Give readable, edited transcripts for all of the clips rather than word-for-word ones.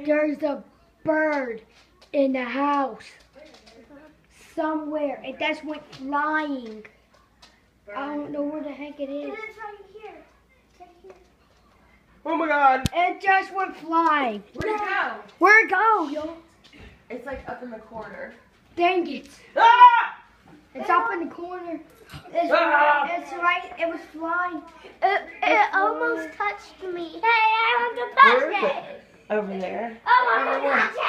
There's a bird in the house somewhere. It just went flying. I don't know where the heck it is. It's right here. It's right here. Oh my God! It just went flying. Where'd it go? Where'd it go, yo? It's like up in the corner. Dang it. Ah! It's up in the corner. It's right. It was flying. It almost touched me. Hey, I want to touch Where is it. Over there. I want to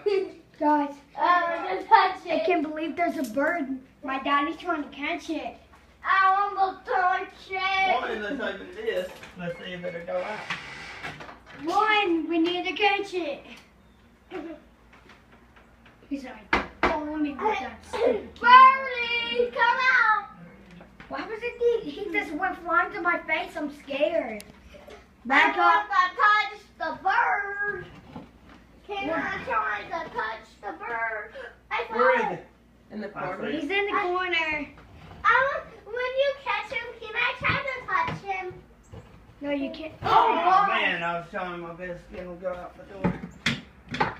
touch it. Guys, I want to touch I it. can't believe there's a bird. My daddy's trying to catch it. I want to touch Well, it. let's open this. Let's see if it'll go out. One, we need to catch it. He's like, oh, let me put that stupid Birdie, come out. Why was it he just went flying to my face? I'm scared. I Back want up. to touch the bird. Can I try to touch the bird? I Where found is it? In the I corner. see. He's in the corner. When you catch him, can I try to touch him? No, you can't. Oh man, I was telling my best skin will go out the door.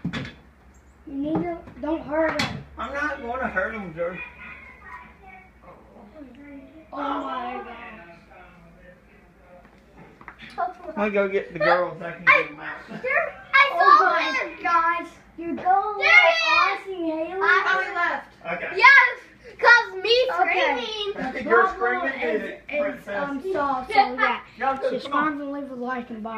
You need to, don't hurt him. I'm not going to hurt him, George. Oh my God. I'm gonna go get the girls. I can get them out. I Oh saw my him. guys, you're going There like he is. Aussie Haley. Oh, he left. Okay. Yes, cause me Okay. screaming. You're Bubba screaming, did it, is princess? soft, so yeah. Y'all go, come on. Subscribe and leave a like and bye.